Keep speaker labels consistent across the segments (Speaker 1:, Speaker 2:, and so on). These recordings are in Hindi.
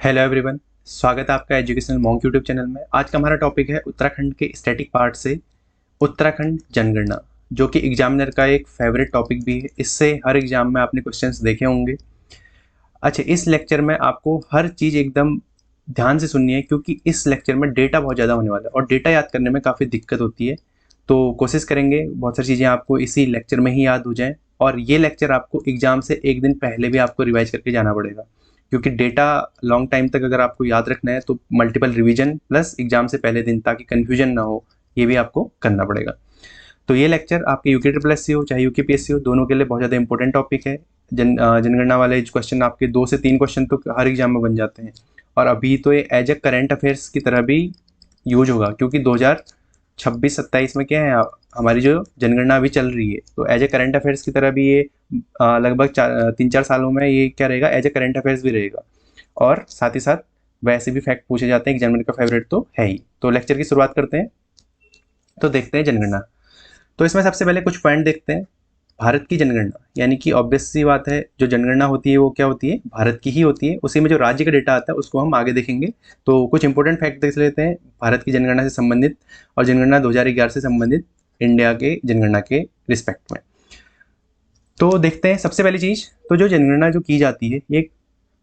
Speaker 1: हेलो एवरीवन, स्वागत है आपका एजुकेशनल मॉन्क यूट्यूब चैनल में। आज का हमारा टॉपिक है उत्तराखंड के स्टैटिक पार्ट से उत्तराखंड जनगणना, जो कि एग्जामिनर का एक फेवरेट टॉपिक भी है। इससे हर एग्जाम में आपने क्वेश्चंस देखे होंगे। अच्छा, इस लेक्चर में आपको हर चीज़ एकदम ध्यान से सुननी है, क्योंकि इस लेक्चर में डेटा बहुत ज़्यादा होने वाला है और डेटा याद करने में काफ़ी दिक्कत होती है। तो कोशिश करेंगे बहुत सारी चीज़ें आपको इसी लेक्चर में ही याद हो जाएँ, और ये लेक्चर आपको एग्जाम से एक दिन पहले भी आपको रिवाइज करके जाना पड़ेगा, क्योंकि डेटा लॉन्ग टाइम तक अगर आपको याद रखना है तो मल्टीपल रिवीजन प्लस एग्जाम से पहले दिन, ताकि कन्फ्यूजन ना हो, ये भी आपको करना पड़ेगा। तो ये लेक्चर आपके यूके ट्रिपल एस सी हो चाहे यूके पीएससी हो, दोनों के लिए बहुत ज़्यादा इंपॉर्टेंट टॉपिक है। जनगणना वाले क्वेश्चन आपके 2 से 3 क्वेश्चन तो हर एग्जाम में बन जाते हैं, और अभी तो ये एज ए करेंट अफेयर्स की तरह भी यूज होगा, क्योंकि 2026-27 में क्या है, हमारी जो जनगणना अभी चल रही है, तो एज ए करेंट अफेयर्स की तरह भी ये लगभग 3-4 सालों में ये क्या रहेगा, एज ए करेंट अफेयर्स भी रहेगा। और साथ ही साथ वैसे भी फैक्ट पूछे जाते हैं, एग्जामिनर का फेवरेट तो है ही। तो लेक्चर की शुरुआत करते हैं। तो देखते हैं जनगणना। तो इसमें सबसे पहले कुछ पॉइंट देखते हैं। भारत की जनगणना, यानी कि ऑब्वियस सी बात है, जो जनगणना होती है वो क्या होती है, भारत की ही होती है। उसी में जो राज्य का डेटा आता है उसको हम आगे देखेंगे। तो कुछ इंपॉर्टेंट फैक्ट देख लेते हैं भारत की जनगणना से संबंधित, और जनगणना 2011 से संबंधित इंडिया के जनगणना के रिस्पेक्ट में। तो देखते हैं सबसे पहली चीज़, तो जो जनगणना जो की जाती है ये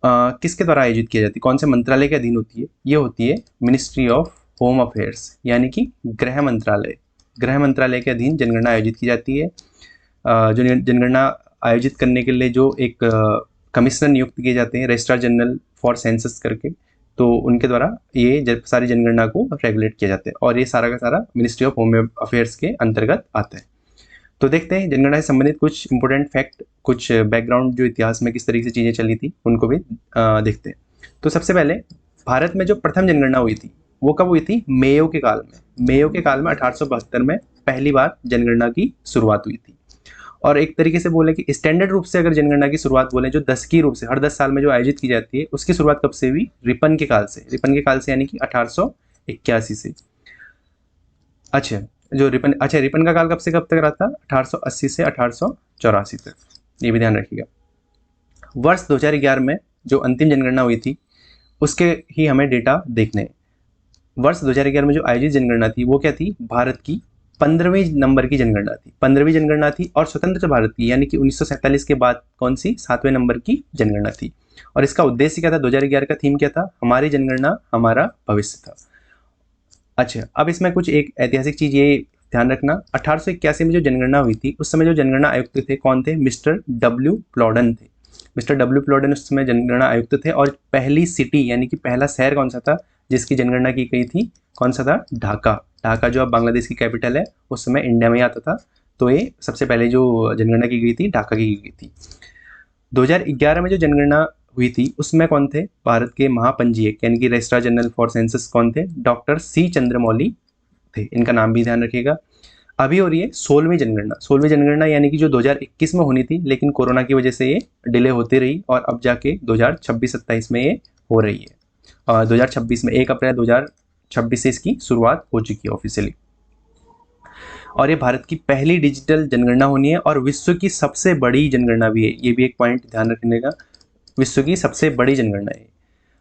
Speaker 1: किसके द्वारा आयोजित की जाती है, कौन से मंत्रालय के अधीन होती है? ये होती है मिनिस्ट्री ऑफ होम अफेयर्स, यानी कि गृह मंत्रालय। गृह मंत्रालय के अधीन जनगणना आयोजित की जाती है। जो जनगणना आयोजित करने के लिए जो एक कमिश्नर नियुक्त किए जाते हैं, रजिस्ट्रार जनरल फॉर सेंसस करके, तो उनके द्वारा ये सारी जनगणना को रेगुलेट किया जाता है, और ये सारा का सारा मिनिस्ट्री ऑफ होम अफेयर्स के अंतर्गत आता है। तो देखते हैं जनगणना से संबंधित कुछ इंपॉर्टेंट फैक्ट, कुछ बैकग्राउंड, जो इतिहास में किस तरीके से चीज़ें चली थी, उनको भी देखते हैं। तो सबसे पहले भारत में जो प्रथम जनगणना हुई थी वो कब हुई थी? मेयो के काल में। मेयो के काल में 1872 में पहली बार जनगणना की शुरुआत हुई थी। और एक तरीके से बोले कि स्टैंडर्ड रूप से अगर जनगणना की शुरुआत बोले, जो दशकीय रूप से हर 10 साल में जो आयोजित की जाती है, उसकी शुरुआत कब से हुई? रिपन के काल से। रिपन के काल से यानी कि 1881 से। अच्छा, रिपन का काल कब से कब तक रहा था? 1880 से 1884 तक, ये भी ध्यान रखिएगा। वर्ष 2011 में जो अंतिम जनगणना हुई थी उसके ही हमें डेटा देखने हैं। वर्ष 2011 में जो आयोजित जनगणना थी वो क्या थी? भारत की 15वीं नंबर की जनगणना थी। 15वीं जनगणना थी, और स्वतंत्र भारत की, यानी कि 1947 के बाद कौन सी? 7वें नंबर की जनगणना थी। और इसका उद्देश्य क्या था? 2011 का थीम क्या था? हमारी जनगणना हमारा भविष्य था। अच्छा, अब इसमें कुछ एक ऐतिहासिक चीज़ ये ध्यान रखना, 1881 में जो जनगणना हुई थी उस समय जो जनगणना आयुक्त थे कौन थे? मिस्टर डब्ल्यू प्लॉडन थे। मिस्टर डब्ल्यू प्लॉडन उस समय जनगणना आयुक्त थे, और पहली सिटी यानी कि पहला शहर कौन सा था जिसकी जनगणना की गई थी? कौन सा था? ढाका। ढाका जो अब बांग्लादेश की कैपिटल है, उस समय इंडिया में ही आता था। तो ये सबसे पहले जो जनगणना की गई थी ढाका की गई थी। 2011 में जो जनगणना हुई थी उसमें कौन थे? भारत के महापंजीयक यानी कि रजिस्ट्रार जनरल फॉर सेंसस कौन थे? डॉक्टर सी चंद्रमौली थे। इनका नाम भी ध्यान रखिएगा। अभी हो रही है 16वीं जनगणना। 16वीं जनगणना यानी कि जो 2021 में होनी थी, लेकिन कोरोना की वजह से ये डिले होती रही, और अब जाके 2026-27 में ये हो रही है। 2026 में 1 अप्रैल 2026 से इसकी शुरुआत हो चुकी है ऑफिशियली। और ये भारत की पहली डिजिटल जनगणना होनी है, और विश्व की सबसे बड़ी जनगणना भी है। ये भी एक पॉइंट ध्यान रखने का, विश्व की सबसे बड़ी जनगणना है।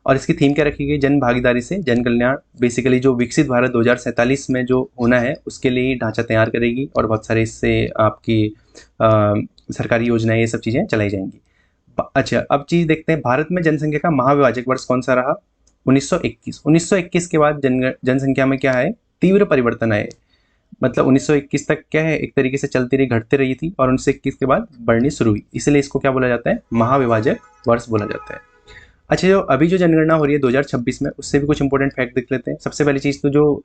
Speaker 1: और इसकी थीम क्या रखी गई? जन भागीदारी से जन कल्याण। बेसिकली जो विकसित भारत 2047 में जो होना है उसके लिए ढांचा तैयार करेगी, और बहुत सारे इससे आपकी सरकारी योजनाएं, ये सब चीज़ें चलाई जाएंगी। अच्छा, अब चीज़ देखते हैं, भारत में जनसंख्या का महाविभाजक वर्ष कौन सा रहा? 1921। 1921 के बाद जनसंख्या में क्या है? तीव्र परिवर्तन आए। मतलब 1921 तक क्या है, एक तरीके से चलती रही, घटती रही थी, और 1921 के बाद बढ़नी शुरू हुई, इसलिए इसको क्या बोला जाता है? महाविभाजक वर्ष बोला जाता है। अच्छा, जो अभी जो जनगणना हो रही है 2026 में, उससे भी कुछ इंपॉर्टेंट फैक्ट देख लेते हैं। सबसे पहली चीज़ तो जो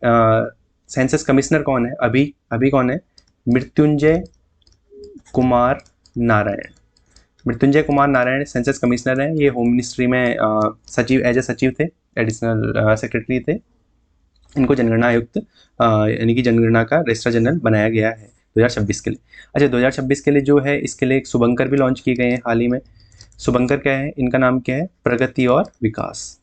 Speaker 1: सेंसस कमिश्नर कौन है अभी? अभी कौन है? मृत्युंजय कुमार नारायण। मृत्युंजय कुमार नारायण सेंसस कमिश्नर हैं। ये होम मिनिस्ट्री में सचिव, एज ए सचिव थे, एडिशनल सेक्रेटरी थे। इनको जनगणना आयुक्त यानी कि जनगणना का रजिस्ट्रार जनरल बनाया गया है 2026 के लिए। अच्छा, 2026 के लिए जो है, इसके लिए एक शुभंकर भी लॉन्च किए गए हैं हाल ही में। शुभंकर क्या है? इनका नाम क्या है? प्रगति और विकास।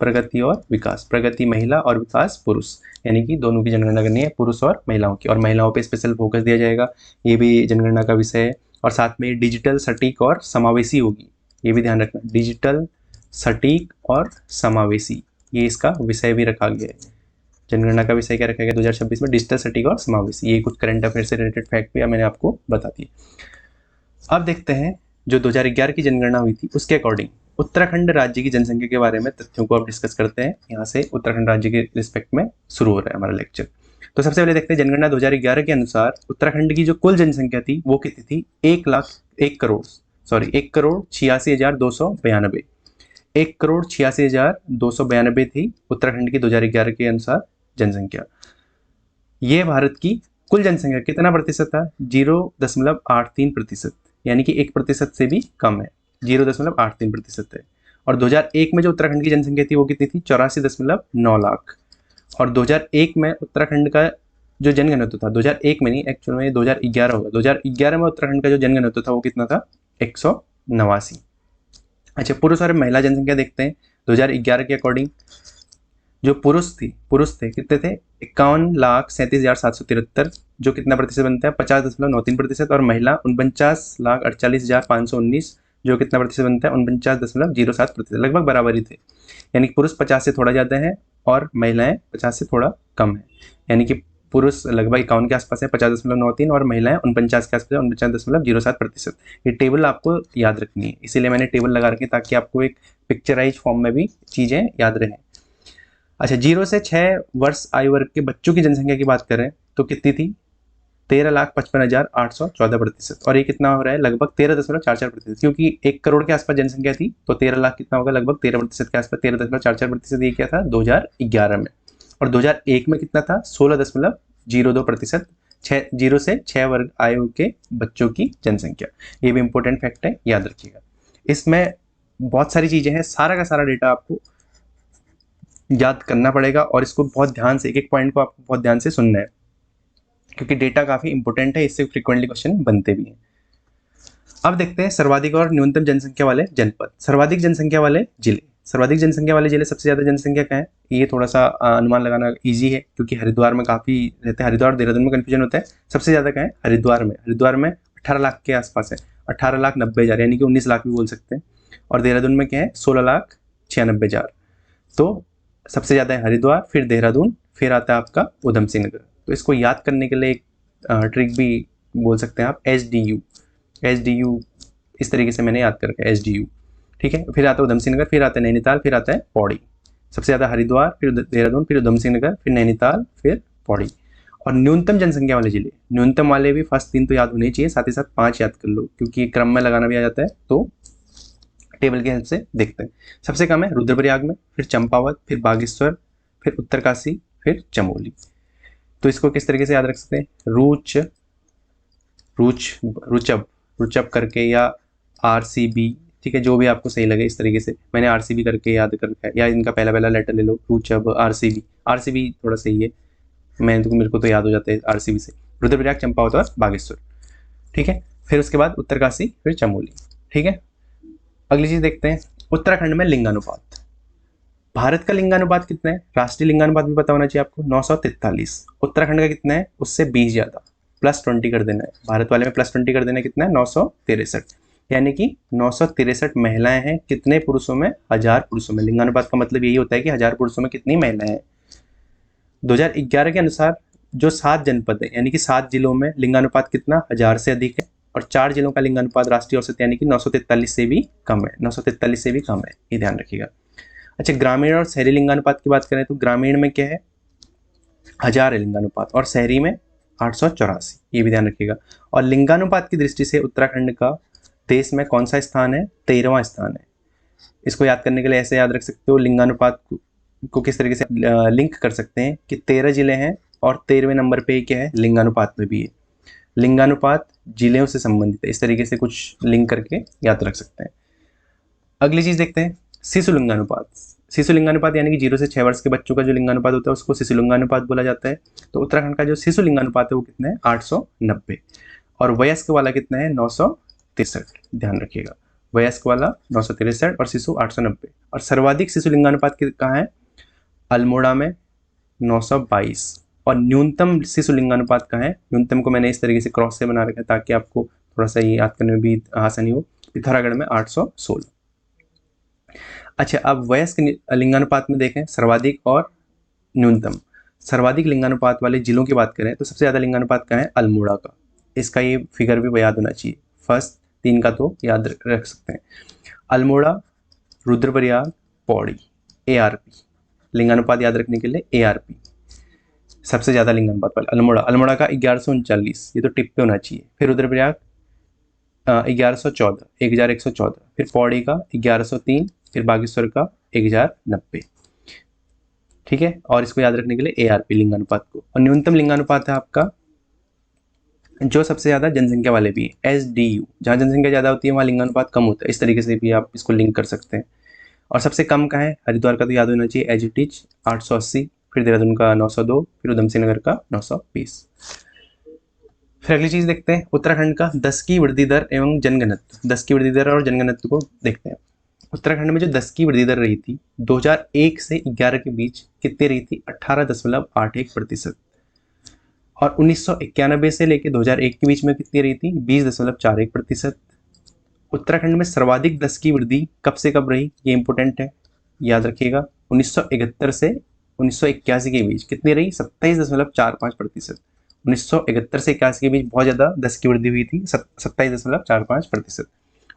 Speaker 1: प्रगति और विकास, प्रगति महिला और विकास पुरुष, यानी कि दोनों की जनगणना करनी है, पुरुष और महिलाओं की, और महिलाओं पे स्पेशल फोकस दिया जाएगा, ये भी जनगणना का विषय है। और साथ में डिजिटल, सटीक और समावेशी होगी, ये भी ध्यान रखना। डिजिटल, सटीक और समावेशी, ये इसका विषय भी रखा गया है। जनगणना का विषय क्या रखा गया 2026 में? डिजिटल, सटीक और समावेशी। ये कुछ करंट अफेयर से रिलेटेड फैक्ट भी मैंने आपको बता दिए। अब देखते हैं जो 2011 की जनगणना हुई थी उसके अकॉर्डिंग उत्तराखंड राज्य की जनसंख्या के बारे में तथ्यों को अब डिस्कस करते हैं। यहाँ से उत्तराखंड राज्य के रिस्पेक्ट में शुरू हो रहा है हमारा लेक्चर। तो सबसे पहले देखते हैं जनगणना 2011 के अनुसार उत्तराखंड की जो कुल जनसंख्या थी वो कितनी थी? 1,86,292 1,86,292 थी उत्तराखंड की 2011 के अनुसार जनसंख्या। ये भारत की कुल जनसंख्या कितना प्रतिशत था? 0.83%, यानी कि 1% से भी कम है, 0.83% है। और 2001 में जो उत्तराखंड की जनसंख्या थी वो कितनी थी? 84.9 लाख। और 2001 में उत्तराखंड का जो जनघनत्व था, 2001 में नहीं, एक्चुअल में 2011 होगा, 2011 में उत्तराखंड का जो जनघनत्व था वो कितना था? 189। अच्छा, पुरुष और महिला जनसंख्या देखते हैं 2011 के अकॉर्डिंग। जो पुरुष थे कितने थे? 51,37,773, जो कितना प्रतिशत बनता है? 50.93%। और महिला 49,48,519, जो कितना प्रतिशत बनता है? 49.07%, लगभग बराबर ही थे। यानी कि पुरुष 50 से थोड़ा ज़्यादा है और महिलाएं 50 से थोड़ा कम है। यानी कि पुरुष लगभग 51 के आसपास है, 50.93, और महिलाएं 49 के आसपास है, 49.07%। ये टेबल आपको याद रखनी है, इसीलिए मैंने टेबल लगा रखी है ताकि आपको एक पिक्चराइज फॉर्म में भी चीज़ें याद रहें। अच्छा, 0 से 6 वर्ष आयु वर्ग के बच्चों की जनसंख्या की बात करें तो कितनी थी? 13,55,814 प्रतिशत। और ये कितना हो रहा है? लगभग 13.44%, क्योंकि 1 करोड़ के आसपास जनसंख्या थी तो 13 लाख कितना होगा? लगभग 13% के आसपास, 13.44%। ये क्या था 2011 में। और 2001 में कितना था? 16.02%, 0 से 6 वर्ग आयु के बच्चों की जनसंख्या। ये भी इंपॉर्टेंट फैक्ट है, याद रखिएगा। इसमें बहुत सारी चीजें हैं, सारा का सारा डेटा आपको याद करना पड़ेगा और इसको बहुत ध्यान से, एक एक पॉइंट को आपको बहुत ध्यान से सुनना है, क्योंकि डेटा काफी इंपॉर्टेंट है, इससे फ्रीक्वेंटली क्वेश्चन बनते भी हैं। अब देखते हैं सर्वाधिक और न्यूनतम जनसंख्या वाले जनपद, सर्वाधिक जनसंख्या वाले जिले। सर्वाधिक जनसंख्या वाले जिले, सबसे ज्यादा जनसंख्या का है, ये थोड़ा सा अनुमान लगाना इजी है क्योंकि हरिद्वार में काफी रहते हैं, हरिद्वार देहरादून में कंफ्यूजन होता है। सबसे ज्यादा का है हरिद्वार में 18 लाख के आसपास है, 18,90,000, यानी कि 19 लाख भी बोल सकते हैं। और देहरादून में क्या है? 16,96,000। तो सबसे ज़्यादा है हरिद्वार, फिर देहरादून, फिर आता है आपका उधम सिंह नगर। तो इसको याद करने के लिए एक ट्रिक भी बोल सकते हैं आप, SDU, इस तरीके से मैंने याद कर रखा है, SDU, ठीक है। फिर आता है उधम सिंह नगर, फिर आता है नैनीताल, फिर आता है पौड़ी। सबसे ज़्यादा हरिद्वार, फिर देहरादून, फिर उधम सिंह नगर, फिर नैनीताल, फिर पौड़ी। और न्यूनतम जनसंख्या वाले जिले, न्यूनतम वाले भी फर्स्ट 3 तो याद होने चाहिए, साथ ही साथ 5 याद कर लो क्योंकि क्रम में लगाना भी आ जाता है। तो टेबल के हेल्प से देखते हैं। सबसे कम है रुद्रप्रयाग में, फिर चंपावत, फिर बागेश्वर, फिर उत्तरकाशी, फिर चमोली। तो इसको किस तरीके से याद रख सकते हैं? रुचब करके, या RCB, ठीक है, जो भी आपको सही लगे इस तरीके से। मैंने RCB करके याद कर रखा है, या इनका पहला लेटर ले लो, रुचब, RCB थोड़ा सही है, मेरे को तो याद हो जाता है RCB से। रुद्रप्रयाग, चंपावत और बागेश्वर, ठीक है। फिर उसके बाद उत्तरकाशी, फिर चमोली, ठीक है। अगली चीज देखते हैं, उत्तराखंड में लिंगानुपात। भारत का लिंगानुपात कितना है? राष्ट्रीय लिंगानुपात भी पता होना चाहिए आपको, 943। उत्तराखंड का कितना है? उससे 20 ज्यादा, +20 कर देना है। भारत वाले में +20 कर देना है, कितना है? 963, यानी कि 963 महिलाएं हैं कितने पुरुषों में? 1000 पुरुषों में। लिंगानुपात का मतलब यही होता है कि 1000 पुरुषों में कितनी महिलाएं हैं। 2011 के अनुसार जो 7 जनपद है, यानी कि 7 जिलों में लिंगानुपात कितना? 1000 से अधिक है। और 4 जिलों का लिंगानुपात राष्ट्रीय औसत यानी कि 943 से भी कम है, 943 से भी कम है, ये ध्यान रखिएगा। अच्छा, ग्रामीण और शहरी लिंगानुपात की बात करें तो ग्रामीण में क्या है? 1000 है लिंगानुपात, और शहरी में 884, ये भी ध्यान रखिएगा। और लिंगानुपात की दृष्टि से उत्तराखंड का देश में कौन सा स्थान है? 13वां स्थान है। इसको याद करने के लिए ऐसे याद रख सकते हो, लिंगानुपात को किस तरीके से लिंक कर सकते हैं कि 13 जिले हैं और 13वें नंबर पे क्या है? लिंगानुपात में भी है। लिंगानुपात जिलों से संबंधित है, इस तरीके से कुछ लिंक करके याद रख सकते हैं। अगली चीज देखते हैं, शिशु लिंगानुपात। शिशु लिंगानुपात यानी कि 0 से 6 वर्ष के बच्चों का जो लिंगानुपात होता है उसको शिशु लिंगानुपात बोला जाता है। तो उत्तराखंड का जो शिशु लिंगानुपात है वो कितना है? 890। और वयस्क वाला कितना है? 963, ध्यान रखिएगा। वयस्क वाला 963 और शिशु 890। और सर्वाधिक शिशु लिंगानुपात कहाँ है? अल्मोड़ा में 922। और न्यूनतम शिशु लिंगानुपात कहाँ है? न्यूनतम को मैंने इस तरीके से क्रॉस से बना रखा है ताकि आपको थोड़ा सा ये याद करने में भी आसानी हो। पिथौरागढ़ में 816। अच्छा, अब वयस्क लिंगानुपात में देखें सर्वाधिक और न्यूनतम। सर्वाधिक लिंगानुपात वाले जिलों की बात करें तो सबसे ज़्यादा लिंगानुपात कहाँ है? अल्मोड़ा का। इसका ये फिगर भी याद होना चाहिए, फर्स्ट 3 का तो याद रख सकते हैं। अल्मोड़ा, रुद्रप्रयाग, पौड़ी, ARP। लिंगानुपात याद रखने के लिए ARP सबसे ज़्यादा लिंगानुपात वाला। अल्मोड़ा का 1139, ये तो टिप पे होना चाहिए। फिर रुद्रप्रयाग 1114, 1114। फिर पौड़ी का 1103। फिर बागेश्वर का 1090। ठीक है, और इसको याद रखने के लिए ARP लिंगानुपात को। और न्यूनतम लिंगानुपात है आपका जो सबसे ज़्यादा जनसंख्या वाले भी है, SDU। जहाँ जनसंख्या ज़्यादा होती है वहाँ लिंगानुपात कम होता है। इस तरीके से भी आप इसको लिंक कर सकते हैं। और सबसे कम का है हरिद्वार का, तो याद होना चाहिए एज इट इज 880। फिर देहरादून का 902। फिर उधम सिंह नगर का 920। फिर अगली चीज़ देखते हैं उत्तराखंड का 10 की वृद्धि दर एवं जनघनत्व। 10 की वृद्धि दर और जनघनत्व को देखते हैं। उत्तराखंड में जो 10 की वृद्धि दर रही थी 2001 से 11 के बीच कितनी रही थी? 18.81%। और 1991 से लेकर 2001 के बीच में कितनी रही थी? 20.41%। उत्तराखंड में सर्वाधिक 10 की वृद्धि कब से कब रही? ये इंपॉर्टेंट है, याद रखिएगा। 1971 से 1981 के बीच कितनी रही? 27.45%। 1971 से 81 के बीच बहुत ज़्यादा 10 की वृद्धि हुई थी, 27.45%।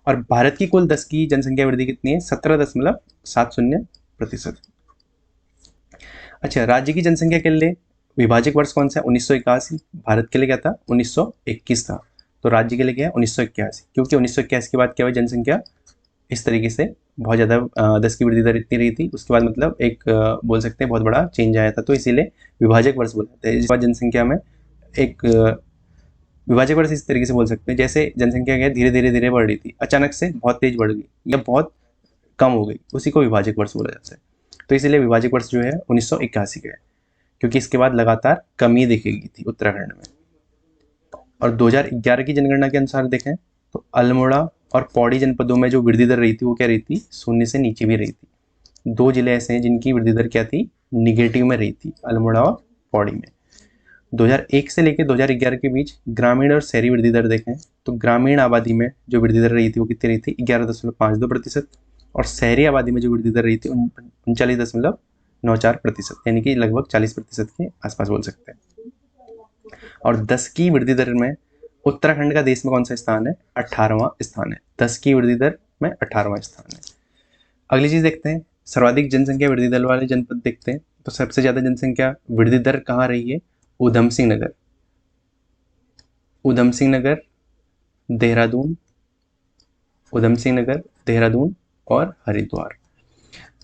Speaker 1: और भारत की कुल 10 की जनसंख्या वृद्धि कितनी है? 17.70%। अच्छा, राज्य की जनसंख्या के लिए विभाजक वर्ष कौन सा है? 1981। भारत के लिए क्या था? 1921 था। तो राज्य के लिए क्या है? 1981। क्योंकि 1981 के बाद क्या हुआ? जनसंख्या इस तरीके से बहुत ज़्यादा 10 की वृद्धि दर इतनी रही थी, उसके बाद मतलब एक बोल सकते हैं बहुत बड़ा चेंज आया था, तो इसीलिए विभाजक वर्ष बोलते हैं। इस बार जनसंख्या में एक विभाजक वर्ष इस तरीके से बोल सकते हैं जैसे जनसंख्या क्या धीरे धीरे धीरे बढ़ रही थी, अचानक से बहुत तेज बढ़ गई या बहुत कम हो गई, उसी को विभाजक वर्ष बोला जाता है। तो इसीलिए विभाजक वर्ष जो है 1981 का है, क्योंकि इसके बाद लगातार कमी देखी गई थी उत्तराखंड में। और 2011 की जनगणना के अनुसार देखें तो अल्मोड़ा और पौड़ी जनपदों में जो वृद्धि दर रही थी वो क्या रही थी? शून्य से नीचे भी रही थी। 2 जिले ऐसे हैं जिनकी वृद्धि दर क्या थी? निगेटिव में रही थी, अल्मोड़ा और पौड़ी में। 2001 से लेकर 2011 के बीच ग्रामीण और शहरी वृद्धि दर देखें तो ग्रामीण आबादी में जो वृद्धि दर रही थी वो कितनी रही थी? 11.52%। और शहरी आबादी में जो वृद्धि दर रही थी 39.94%, यानी कि लगभग 40% के आसपास बोल सकते हैं। और 10 की वृद्धि दर में उत्तराखंड का देश में कौन सा स्थान है? 18वां स्थान है। 10 की वृद्धि दर में 18वां स्थान है। अगली चीज देखते हैं सर्वाधिक जनसंख्या वृद्धि दर वाले जनपद देखते हैं। तो सबसे ज्यादा जनसंख्या वृद्धि दर कहाँ रही है? उधम सिंह नगर, उधम सिंह नगर, देहरादून, उधम सिंह नगर, देहरादून और हरिद्वार।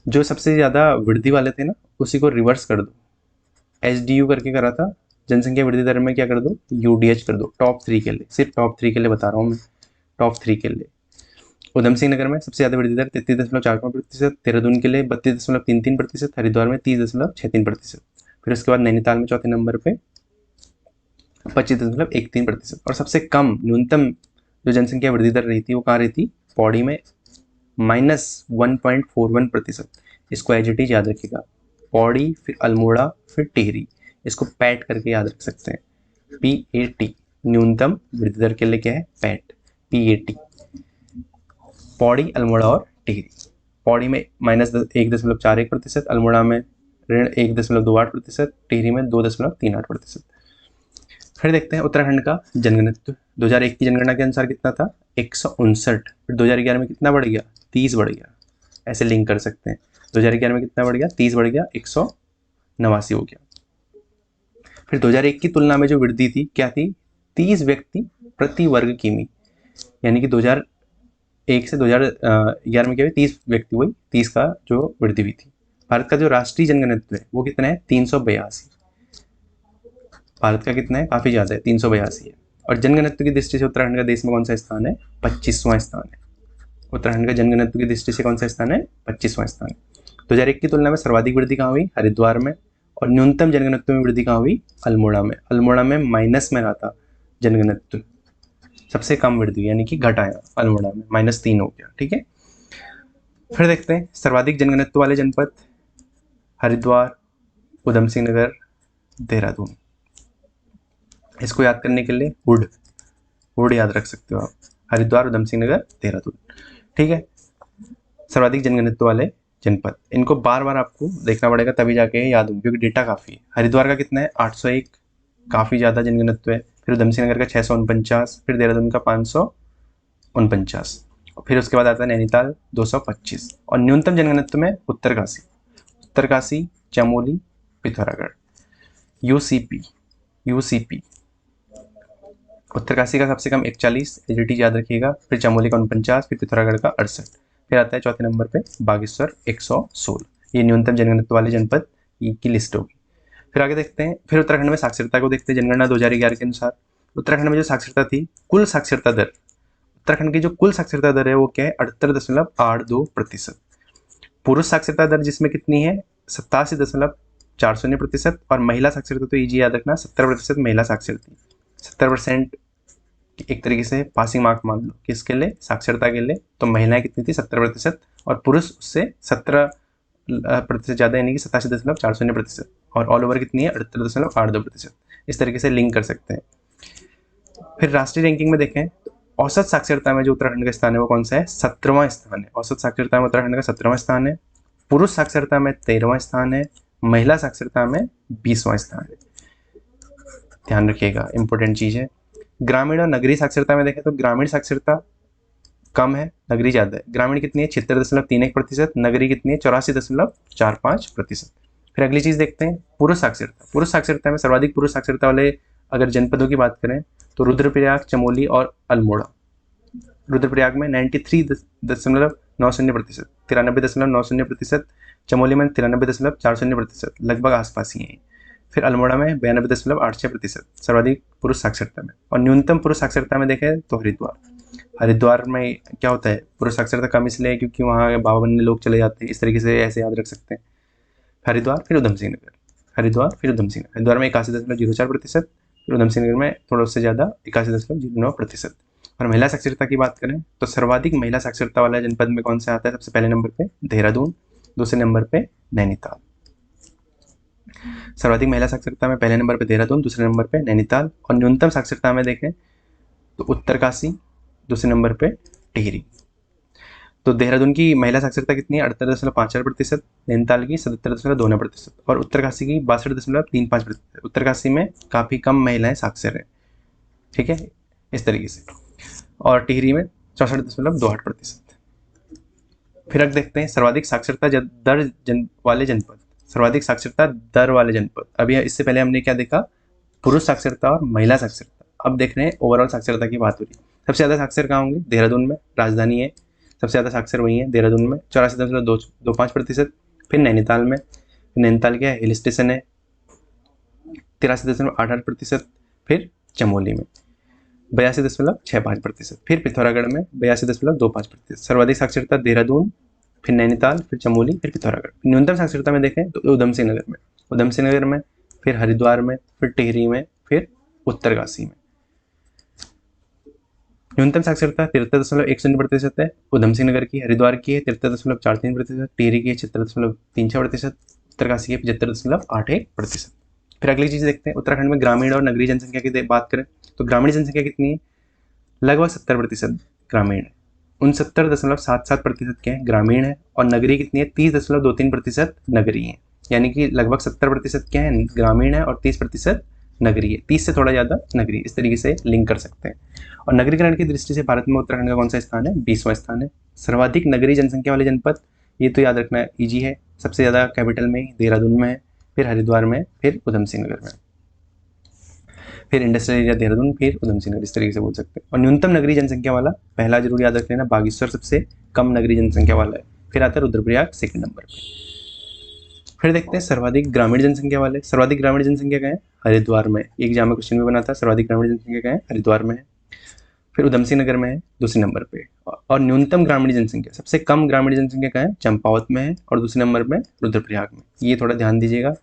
Speaker 1: जो सबसे ज्यादा वृद्धि वाले थे ना उसी को रिवर्स कर दो, SDU करके करा था। जनसंख्या वृद्धि दर में क्या कर दो? UDH कर दो। टॉप 3 के लिए, सिर्फ टॉप 3 के लिए बता रहा हूँ मैं, टॉप 3 के लिए। उधम सिंह नगर में सबसे ज्यादा वृद्धि दर 33.45%, देहरादून के लिए 32.33%, हरिद्वार में 30.63%। फिर उसके बाद नैनीताल में चौथे नंबर पे 25.13%। और सबसे कम न्यूनतम जो जनसंख्या वृद्धि दर रही थी वो कहाँ रही थी? पौड़ी में -1.41%। इसको एज इट इज याद रखिएगा। पौड़ी, फिर अल्मोड़ा, फिर टिहरी, इसको पैट करके याद रख सकते हैं। PAT न्यूनतम वृद्धि दर के लिए क्या है? PAT, PAT। पौड़ी, अल्मोड़ा और टिहरी। पौड़ी में -1.41%, अल्मोड़ा में 1.28%, टिहरी में 2.38%। फिर देखते हैं उत्तराखंड का जनघनत्व। 2001 की जनगणना के अनुसार कितना था? 159। फिर 2011 में कितना बढ़ गया? 30 बढ़ गया। ऐसे लिंक कर सकते हैं। 2011 में कितना बढ़ गया? 30 बढ़ गया, 189 हो गया। फिर 2001 की तुलना में जो वृद्धि थी क्या थी? 30 व्यक्ति प्रति वर्ग किमी, यानी कि 2001 से 2011 में क्या हुई? 30 व्यक्ति हुई, 30 का जो वृद्धि हुई थी। भारत का जो राष्ट्रीय जनघनत्व है वो कितना है? 382। भारत का कितना है? काफी ज्यादा है, 382 है। और जनघनत्व की दृष्टि से उत्तराखंड का देश में कौन सा स्थान है? 25वां स्थान है। उत्तराखंड का जनघनत्व की दृष्टि से कौन सा स्थान है? 25वां स्थान। 2001 की तुलना में सर्वाधिक वृद्धि कहाँ हुई? हरिद्वार में। और न्यूनतम जनघनत्व में वृद्धि कहाँ हुई? अल्मोड़ा में। अल्मोड़ा में माइनस में रहा था जनघनत्व, सबसे कम वृद्धि यानी कि घटाया, अल्मोड़ा में -3 हो गया। ठीक है, फिर देखते हैं सर्वाधिक जनघनत्व वाले जनपद। हरिद्वार, उधम सिंह नगर, देहरादून। इसको याद करने के लिए वुड याद रख सकते हो आप। हरिद्वार, उधम सिंह नगर, देहरादून। ठीक है, सर्वाधिक जनघनत्व वाले जनपद, इनको बार बार आपको देखना पड़ेगा तभी जाके याद होंगे, क्योंकि डेटा काफ़ी है। हरिद्वार का कितना है 801, काफ़ी ज़्यादा जनघनत्व है। फिर उधमसिंह नगर का 649, फिर देहरादून का 549, फिर उसके बाद आता है नैनीताल 225, और न्यूनतम जनघनत्व में उत्तरकाशी, उत्तरकाशी, चमोली, पिथौरागढ़, यूसीपी, यूसीपी उत्तरकाशी का सबसे कम 41, एलजीटी याद रखिएगा, फिर चमोली का 49, फिर पिथौरागढ़ का 68, फिर आता है चौथे नंबर पे बागेश्वर 116। ये न्यूनतम जनघनत्व वाले जनपद की लिस्ट होगी। फिर आगे देखते हैं, फिर उत्तराखंड में साक्षरता को देखते हैं। जनगणना 2011 के अनुसार उत्तराखंड में जो साक्षरता थी, कुल साक्षरता दर, उत्तराखंड की जो कुल साक्षरता दर है वो क्या है 78.82%। पुरुष साक्षरता दर जिसमें कितनी है 87.40%, और महिला साक्षरता तो इजी याद रखना 70% महिला साक्षर थी। 70% एक तरीके से पासिंग मार्क मान लो किसके लिए, साक्षरता के लिए। तो महिलाएं कितनी थी 70%, और पुरुष उससे 17% ज़्यादा, यानी कि 87.40%, और ऑल ओवर कितनी है 78.82%। इस तरीके से लिंक कर सकते हैं। फिर राष्ट्रीय रैंकिंग में देखें तो औसत साक्षरता में जो उत्तराखंड का स्थान है वो कौन सा है, 17वां स्थान है। औसत साक्षरता में उत्तराखंड का 17वां स्थान है। पुरुष साक्षरता में 13वां स्थान है। महिला साक्षरता में 20वां स्थान है। ध्यान रखिएगा, इंपॉर्टेंट चीज़ है। ग्रामीण और नगरीय साक्षरता में देखें तो ग्रामीण साक्षरता कम है, नगरी ज़्यादा है। ग्रामीण कितनी है 76.31%, नगरी कितनी है 84.45%। फिर अगली चीज़ देखते हैं पुरुष साक्षरता। पुरुष साक्षरता में सर्वाधिक पुरुष साक्षरता वाले अगर जनपदों की बात करें तो रुद्रप्रयाग, चमोली और अल्मोड़ा। रुद्रप्रयाग में 93.90%, 93.90%, चमोली में 93.40%, लगभग आसपास ही है। फिर अल्मोड़ा में 92.86%, सर्वाधिक पुरुष साक्षरता में। और न्यूनतम पुरुष साक्षरता में देखें तो हरिद्वार। हरिद्वार में क्या होता है, पुरुष साक्षरता कम इसलिए क्योंकि वहाँ बाबा बनने लोग चले जाते हैं, इस तरीके से ऐसे याद रख सकते हैं। हरिद्वार फिर उधमसिंह नगर, हरिद्वार फिर उधमसिंह नगर। हरिद्वार में 81.04%, फिर उधमसिंह नगर में थोड़ा उससे ज़्यादा 81.09%। और महिला साक्षरता की बात करें तो सर्वाधिक महिला साक्षरता वाला जनपद में कौन सा आता है, सबसे पहले नंबर पे देहरादून, दूसरे नंबर पे नैनीताल। सर्वाधिक महिला साक्षरता में पहले नंबर पे देहरादून, दूसरे नंबर पे नैनीताल। और न्यूनतम साक्षरता में देखें तो उत्तरकाशी, दूसरे नंबर पे टिहरी। तो देहरादून की महिला साक्षरता कितनी है 78.54%, नैनीताल की 77.29%, और उत्तरकाशी की 62.35%। उत्तरकाशी में काफ़ी कम महिलाएं साक्षर हैं, ठीक है, इस तरीके से। और टिहरी में 64.28%। फिर अब देखते हैं सर्वाधिक साक्षरता दर वाले जनपद, सर्वाधिक साक्षरता दर वाले जनपद। अभी इससे पहले हमने क्या देखा, पुरुष साक्षरता और महिला साक्षरता। अब देख रहे हैं ओवरऑल साक्षरता की बात हो रही है। सबसे ज़्यादा साक्षर कहाँ होंगे, देहरादून में, राजधानी है, सबसे ज़्यादा साक्षर वही है देहरादून में 84.25%। फिर नैनीताल में, नैनीताल क्या है हिल स्टेशन है, 83.88%। फिर चमोली में 82.65%। फिर पिथौरागढ़ में 82.25%। सर्वाधिक साक्षरता देहरादून, फिर नैनीताल, फिर चमोली, फिर पिथौरागढ़। न्यूनतम साक्षरता में देखें तो उधमसिंह नगर में, उधमसिंह नगर में, फिर हरिद्वार में, फिर टिहरी में, फिर उत्तरकाशी में। न्यूनतम साक्षरता 73.10% है उधमसिंह नगर की, हरिद्वार की है 73.43%, टिहरी की है 76.36%, उत्तरकाशी की 75.81%। फिर अगली चीज़ देखते हैं, उत्तराखंड में ग्रामीण और नगरीय जनसंख्या की बात करें तो ग्रामीण जनसंख्या कितनी है, लगभग 70% ग्रामीण है। 69.77% क्या है ग्रामीण है, और नगरीय कितनी है 30.23% नगरीय है। यानी कि लगभग 70% क्या है ग्रामीण है और 30% नगरीय है, 30 से थोड़ा ज़्यादा नगरीय, इस तरीके से लिंक कर सकते हैं। और नगरीकरण की दृष्टि से भारत में उत्तराखंड का कौन सा स्थान है, 20वां स्थान है। सर्वाधिक नगरीय जनसंख्या वाले जनपद, ये तो याद रखना ईजी है, सबसे ज़्यादा कैपिटल में देहरादून में है, फिर हरिद्वार में, फिर उधमसिंह नगर में, फिर इंडस्ट्रियल एरिया देहरादून, फिर उधमसिंह नगर, इस तरीके से बोल सकते हैं। और न्यूनतम नगरीय जनसंख्या वाला पहला जरूर याद रख लेना, बागेश्वर सबसे कम नगरीय जनसंख्या वाला है, फिर आता है रुद्रप्रयाग सेकंड नंबर पे। फिर देखते हैं सर्वाधिक ग्रामीण जनसंख्या वाले, सर्वाधिक ग्रामीण जनसंख्या क्या है, हरिद्वार में। एग्जाम में क्वेश्चन भी बना था, सर्वाधिक ग्रामीण जनसंख्या क्या है, हरिद्वार में है। फिर उधमसिंह नगर में है दूसरे नंबर पे। और न्यूनतम ग्रामीण जनसंख्या, सबसे कम ग्रामीण जनसंख्या क्या है, चंपावत में है, और दूसरे नंबर में रुद्रप्रयाग में। ये थोड़ा ध्यान दीजिएगा,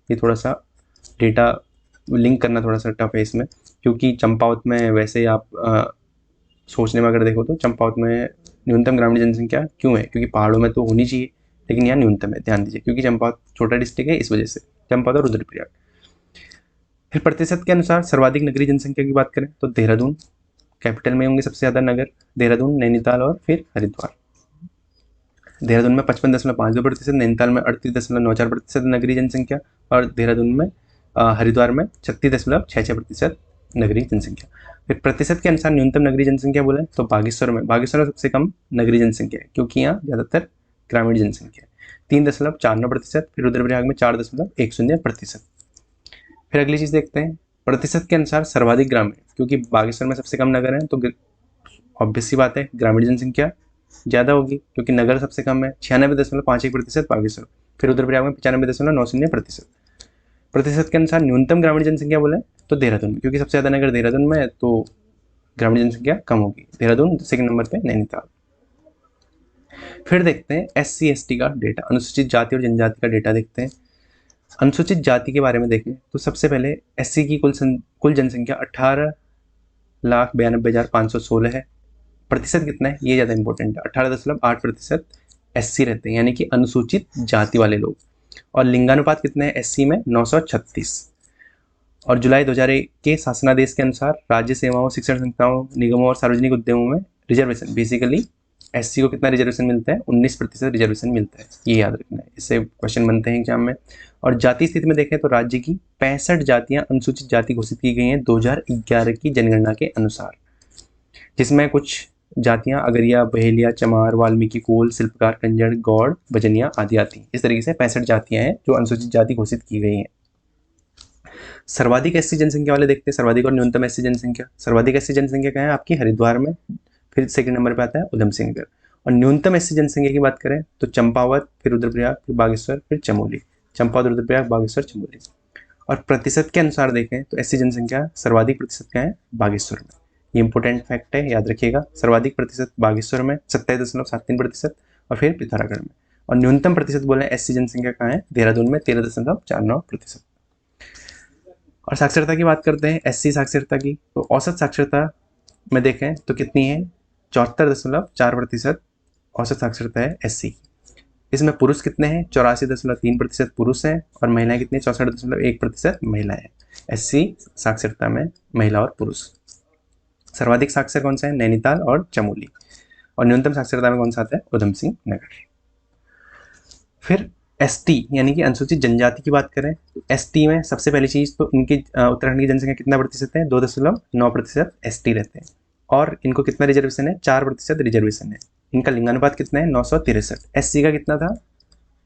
Speaker 1: ये थोड़ा सा डेटा लिंक करना थोड़ा सा टफ है इसमें, क्योंकि चंपावत में वैसे ही आप सोचने में अगर देखो तो चंपावत में न्यूनतम ग्रामीण जनसंख्या क्यों है, क्योंकि पहाड़ों में तो होनी चाहिए, लेकिन यहाँ न्यूनतम है, ध्यान दीजिए, क्योंकि चंपावत छोटा डिस्ट्रिक्ट है, इस वजह से चंपावत और रुद्रप्रयाग। फिर प्रतिशत के अनुसार सर्वाधिक नगरीय जनसंख्या की बात करें तो देहरादून, कैपिटल में होंगे सबसे ज़्यादा नगर, देहरादून, नैनीताल और फिर हरिद्वार। देहरादून में 55.52%, नैनीताल में 38.94% नगरीय जनसंख्या, और देहरादून में हरिद्वार में 36.66% नगरीय जनसंख्या। फिर प्रतिशत के अनुसार न्यूनतम नगरीय जनसंख्या बोले तो बागेश्वर में सबसे कम नगरीय जनसंख्या है, क्योंकि यहाँ ज़्यादातर ग्रामीण जनसंख्या है, 3.49%। फिर रुद्रप्रयाग में 4.10%। फिर अगली चीज़ देखते हैं, प्रतिशत के अनुसार सर्वाधिक ग्रामीण, क्योंकि बागेश्वर में सबसे कम नगर है तो ऑब्वियस सी बात है ग्रामीण जनसंख्या ज़्यादा होगी, क्योंकि नगर सबसे कम है, 96.51% बागेश्वर। फिर रुद्रप्रयाग में 95.90%। प्रतिशत के अनुसार न्यूनतम ग्रामीण जनसंख्या बोले तो देहरादून में, क्योंकि सबसे ज़्यादा नगर देहरादून में है तो ग्रामीण जनसंख्या कम होगी, देहरादून सेकंड नंबर पे, नैनीताल। फिर देखते हैं SC ST का डेटा, अनुसूचित जाति और जनजाति का डेटा देखते हैं। अनुसूचित जाति के बारे में देखें तो सबसे पहले SC की कुल जनसंख्या 18,92,516 है। प्रतिशत कितना है ये ज़्यादा इंपॉर्टेंट है, 18.8% SC रहते हैं, यानी कि अनुसूचित जाति वाले लोग। और लिंगानुपात कितने हैं SC में 936। और जुलाई 2001 के शासनादेश के अनुसार राज्य सेवाओं, शिक्षण संस्थाओं, निगमों और सार्वजनिक उद्यमों में रिजर्वेशन, बेसिकली SC को कितना रिजर्वेशन मिलता है, 19% रिजर्वेशन मिलता है, ये याद रखना है, इससे क्वेश्चन बनते हैं एग्जाम में। और जाति स्थिति में देखें तो राज्य की 65 जातियां अनुसूचित जाति घोषित की गई हैं 2011 की जनगणना के अनुसार, जिसमें कुछ जातियां अगरिया, बहेलिया, चमार, वाल्मीकि, कोल, शिल्पकार, कंजड़, गौड़, बजनिया आदि आती हैं। इस तरीके से 65 जातियां हैं जो अनुसूचित जाति घोषित की गई हैं। सर्वाधिक SC जनसंख्या वाले देखते हैं, सर्वाधिक और न्यूनतम SC जनसंख्या। सर्वाधिक SC जनसंख्या क्या है आपकी हरिद्वार में, फिर सेकंड नंबर पे आता है उधम सिंह नगर। और न्यूनतम SC जनसंख्या की बात करें तो चंपावत, फिर रुद्रप्रयाग, फिर बागेश्वर, फिर चमोली। चंपावत, रुद्रप्रयाग, बागेश्वर, चमोली। और प्रतिशत के अनुसार देखें तो SC जनसंख्या सर्वाधिक प्रतिशत क्या है बागेश्वर में, ये इंपॉर्टेंट फैक्ट है, याद रखिएगा। सर्वाधिक प्रतिशत बागेश्वर में 27.73%, और फिर पिथौरागढ़ में। और न्यूनतम प्रतिशत बोले SC जनसंख्या कहाँ है, देहरादून में 13.49%। और साक्षरता की बात करते हैं, SC साक्षरता की, तो औसत साक्षरता में देखें तो कितनी है, 74.4% औसत साक्षरता है SC। इसमें पुरुष कितने हैं, 84.3% पुरुष हैं, और महिलाएं कितनी, 64.1% महिलाएं हैं। SC साक्षरता में महिला और पुरुष। सर्वाधिक साक्षर कौन सा है, नैनीताल और चमोली। और न्यूनतम साक्षरता में कौन सा आता है, उधम सिंह नगर। फिर ST यानी कि अनुसूचित जनजाति की बात करें तो ST में सबसे पहली चीज़ तो इनकी उत्तराखंड की जनसंख्या कितना प्रतिशत है, 2.9% ST रहते हैं। और इनको कितना रिजर्वेशन है, 4% रिजर्वेशन है। इनका लिंगानुपात कितना है, 963। SC का कितना था,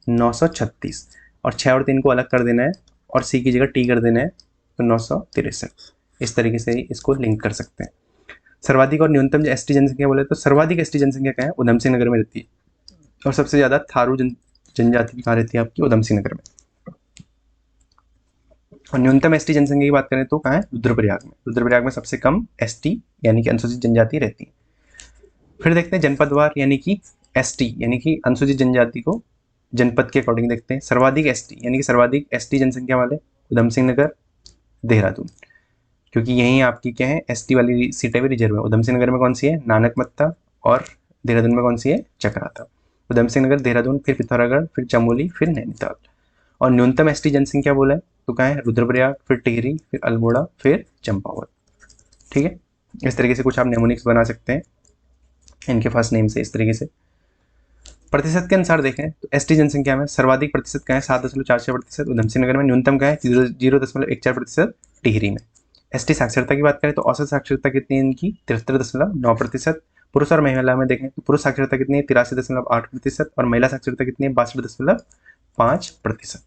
Speaker 1: 936। और 6 और 3 को अलग कर देना है और C की जगह T कर देना है, तो 963। इस तरीके से इसको लिंक कर सकते हैं। सर्वाधिक और न्यूनतम जो ST जनसंख्या बोले तो सर्वाधिक ST जनसंख्या क्या है, उधम सिंह नगर में रहती है। और सबसे ज़्यादा थारू जनजाति की कहाँ रहती है आपकी, उधम सिंह नगर में। और न्यूनतम ST जनसंख्या की बात करें तो कहाँ है, रुद्रप्रयाग में। रुद्रप्रयाग में सबसे कम ST यानी कि अनुसूचित जनजाति रहती है। फिर देखते हैं जनपदवार यानी कि ST यानी कि अनुसूचित जनजाति को जनपद के अकॉर्डिंग देखते हैं। सर्वाधिक ST यानी कि सर्वाधिक ST जनसंख्या वाले उधम सिंह नगर, देहरादून, क्योंकि यहीं आपकी क्या है ST वाली सीटें भी रिजर्व है। उधम सिंह नगर में कौन सी है, नानकमत्ता, और देहरादून में कौन सी है, चक्राता। उधम सिंह नगर, देहरादून, फिर पिथौरागढ़, फिर चमोली, फिर नैनीताल। और न्यूनतम ST जनसंख्या बोले तो कहाँ है, रुद्रप्रयाग, फिर टिहरी, फिर अल्मोड़ा, फिर चंपावत। ठीक है, इस तरीके से कुछ आप नेमोनिक्स बना सकते हैं इनके फर्स्ट नेम से। इस तरीके से प्रतिशत के अनुसार देखें तो ST जनसंख्या में सर्वाधिक प्रतिशत क्या है, 7.46% उधम सिंह नगर में। न्यूनतम क्या है, 0.14% टिहरी में। ST साक्षरता की बात करें तो औसत साक्षरता कितनी है इनकी, 73.9%। पुरुष और महिला में देखें तो पुरुष साक्षरता कितनी है, 83.8%, और महिला साक्षरता कितनी है, 62.5%।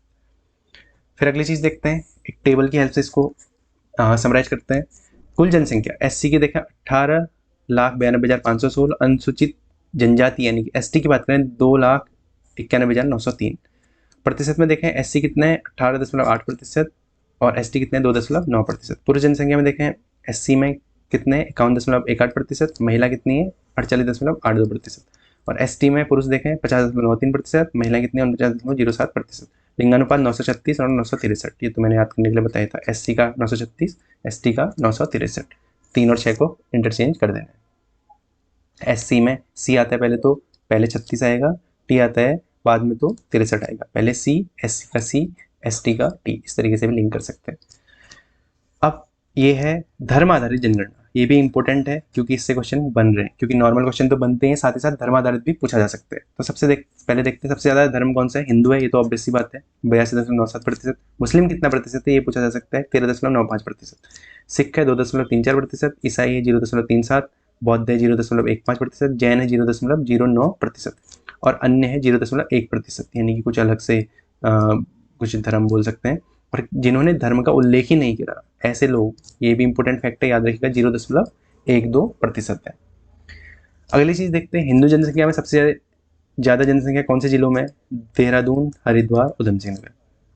Speaker 1: फिर अगली चीज़ देखते हैं, एक टेबल की हेल्प से इसको समराइज करते हैं। कुल जनसंख्या SC की देखें 18,92,516, अनुसूचित जनजाति यानी कि ST की बात करें 2,91,903। प्रतिशत में देखें SC कितने हैं, 18.8%, और ST कितने हैं, 2.9%। पुरुष जनसंख्या में देखें SC में कितने, 51.18%, महिला कितनी है, 48.82%। और ST में पुरुष देखें 50.93%, महिला कितनी है, 49.07%। लिंगानुपात 936 और 963, ये तो मैंने याद करने के लिए बताया था। SC का 936, ST का 963, 3 और 6 को इंटरचेंज कर देना है। SC में C आता है पहले, तो पहले 36 आएगा, T आता है बाद में तो 63 आएगा। पहले C, SC का C, ST का T, इस तरीके से भी लिंक कर सकते हैं। अब ये है धर्म आधारित जनगणना। ये भी इंपॉर्टेंट है क्योंकि इससे क्वेश्चन बन रहे हैं, क्योंकि नॉर्मल क्वेश्चन तो बनते हैं, साथ ही साथ धर्म आधारित भी पूछा जा सकते हैं। तो पहले देखते हैं सबसे ज़्यादा धर्म कौन सा है। हिंदू है, ये तो ऑब्वियस सी बात है, 82.97%। मुस्लिम कितना प्रतिशत है, ये पूछा जा सकता है, 13.95%। सिख है 2.34%, ईसाई है 0.37%, बौद्ध है 0.15%, जैन है 0.09% और अन्य है 0.1%, यानी कि कुछ अलग से कुछ धर्म बोल सकते हैं। और जिन्होंने धर्म का उल्लेख ही नहीं किया, ऐसे लोग, ये भी इंपॉर्टेंट फैक्ट है, याद रखिएगा, 0.12% है। अगली चीज देखते हैं, हिंदू जनसंख्या में सबसे ज़्यादा जनसंख्या कौन से जिलों में? देहरादून, हरिद्वार, उधम सिंह नगर।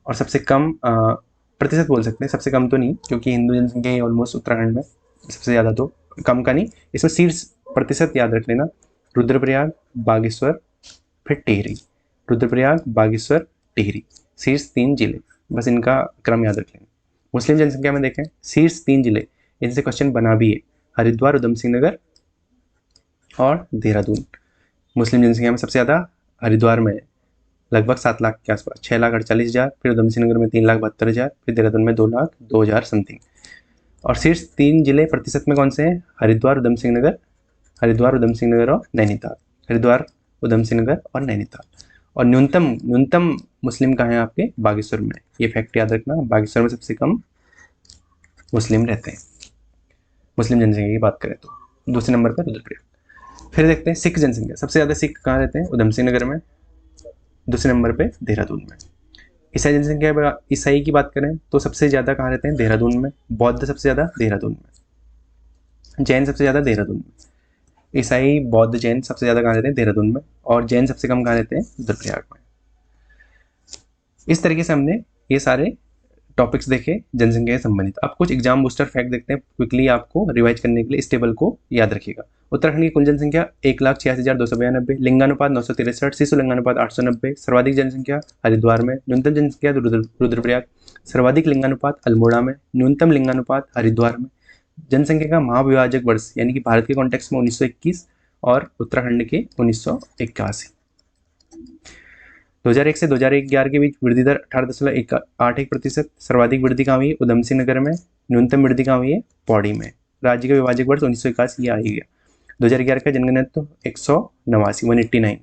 Speaker 1: और सबसे कम प्रतिशत बोल सकते हैं, सबसे कम तो नहीं, क्योंकि हिंदू जनसंख्या ऑलमोस्ट उत्तराखंड में सबसे ज़्यादा, तो कम का नहीं, इसमें शीर्ष प्रतिशत याद रख लेना, रुद्रप्रयाग, बागेश्वर, फिर टिहरी। रुद्रप्रयाग, बागेश्वर, टिहरी, शीर्ष 3 जिले, बस इनका क्रम याद रख लेना। मुस्लिम जनसंख्या में देखें, शीर्ष 3 जिले, इनसे क्वेश्चन बना भी है, हरिद्वार, उधम सिंह नगर और देहरादून। मुस्लिम जनसंख्या में सबसे ज़्यादा हरिद्वार में लगभग 7 लाख के आसपास, 6,48,000, फिर उधम सिंह नगर में 3,72,000, फिर देहरादून में 2,02,000 समथिंग। और शीर्ष 3 जिले प्रतिशत में कौन से हैं? हरिद्वार, उधम सिंह नगर, हरिद्वार, उधम सिंह नगर और नैनीताल। हरिद्वार, उधम सिंह नगर और नैनीताल। और न्यूनतम मुस्लिम कहाँ है आपके? बागेश्वर में। ये फैक्ट याद रखना, बागेश्वर में सबसे कम मुस्लिम रहते हैं, मुस्लिम जनसंख्या की बात करें तो। दूसरे नंबर पर रुद्रप्रयाग। फिर देखते हैं सिख जनसंख्या, सबसे ज़्यादा सिख कहाँ रहते हैं? उधम सिंह नगर में, दूसरे नंबर पे देहरादून में। ईसाई जनसंख्या, ईसाई की बात करें तो सबसे ज़्यादा कहाँ रहते हैं? देहरादून में। बौद्ध सबसे ज़्यादा देहरादून में। जैन सबसे ज़्यादा देहरादून में। ईसाई, बौद्ध, जैन सबसे ज़्यादा कहाँ रहते हैं? देहरादून में। और जैन सबसे कम कहाँ रहते हैं? रुद्रप्रयाग में। इस तरीके से हमने ये सारे टॉपिक्स देखे जनसंख्या से संबंधित। अब कुछ एग्जाम बूस्टर फैक्ट देखते हैं क्विकली, आपको रिवाइज करने के लिए इस टेबल को याद रखिएगा। उत्तराखंड की कुल जनसंख्या 1,86,292, लिंगानुपात 963, शिशु लिंगानुपात 890, सर्वाधिक जनसंख्या हरिद्वार में, न्यूनतम जनसंख्या रुद्रप्रयाग, सर्वाधिक लिंगानुपात अल्मोड़ा में, न्यूनतम लिंगानुपात हरिद्वार में। जनसंख्या का महाविभाजक वर्ष, यानी कि भारत के कॉन्टेक्स्ट में 1921 और उत्तराखंड के 1981। 2001 से 2011 के बीच वृद्धि दर 18.81%। सर्वाधिक वृद्धि कहाँ हुई है? उधम सिंह नगर में। न्यूनतम वृद्धि कहाँ हुई है? पौड़ी में। राज्य का विभाजक वर्ष 1981, ये आ ही गया। 2011 का जनगणना 189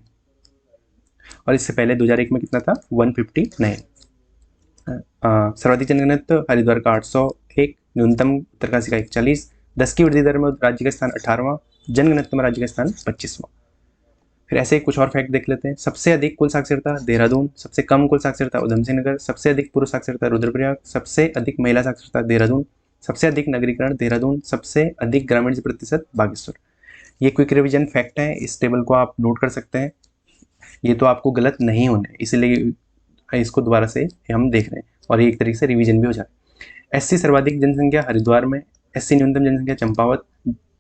Speaker 1: और इससे पहले 2001 में कितना था? 159। सर्वाधिक जनगणना हरिद्वार का 801, न्यूनतम उत्तरकाशी का 41। 10 की वृद्धि दर में राज्य का स्थान 18वां, जनगणना में राज्य का स्थान 25वां। फिर ऐसे कुछ और फैक्ट देख लेते हैं। सबसे अधिक कुल साक्षरता देहरादून, सबसे कम कुल साक्षरता उधम सिंह नगर, सबसे अधिक पुरुष साक्षरता रुद्रप्रयाग, सबसे अधिक महिला साक्षरता देहरादून, सबसे अधिक नगरीकरण देहरादून, सबसे अधिक ग्रामीण प्रतिशत बागेश्वर। ये क्विक रिवीजन फैक्ट है, इस टेबल को आप नोट कर सकते हैं। ये तो आपको गलत नहीं होने, इसीलिए इसको दोबारा से हम देख रहे हैं और ये एक तरीके से रिवीजन भी हो जाए। एससी सर्वाधिक जनसंख्या हरिद्वार में, एससी न्यूनतम जनसंख्या चंपावत।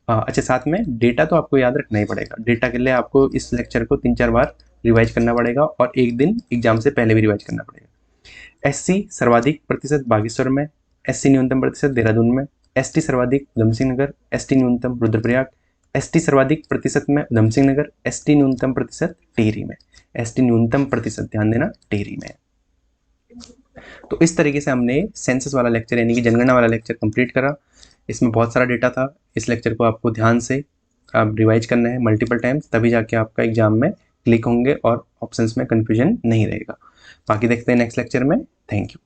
Speaker 1: अच्छा, साथ में डेटा तो आपको याद रखना ही पड़ेगा। डेटा के लिए आपको इस लेक्चर को 3-4 बार रिवाइज करना पड़ेगा और एक दिन एग्जाम से पहले भी रिवाइज करना पड़ेगा। एससी सर्वाधिक प्रतिशत बागेश्वर में, एससी न्यूनतम प्रतिशत देहरादून में, एसटी सर्वाधिक उधम सिंह नगर, एसटी न्यूनतम रुद्रप्रयाग, एसटी सर्वाधिक प्रतिशत में उधम सिंह नगर, एसटी न्यूनतम प्रतिशत टिहरी में। एसटी न्यूनतम प्रतिशत ध्यान देना टिहरी में। तो इस तरीके से हमने सेंसस वाला लेक्चर यानी कि जनगणना वाला लेक्चर कंप्लीट करा। इसमें बहुत सारा डेटा था। इस लेक्चर को आपको ध्यान से आप रिवाइज करना है मल्टीपल टाइम्स, तभी जाके आपका एग्जाम में क्लिक होंगे और ऑप्शंस में कन्फ्यूजन नहीं रहेगा। बाकी देखते हैं नेक्स्ट लेक्चर में। Thank you.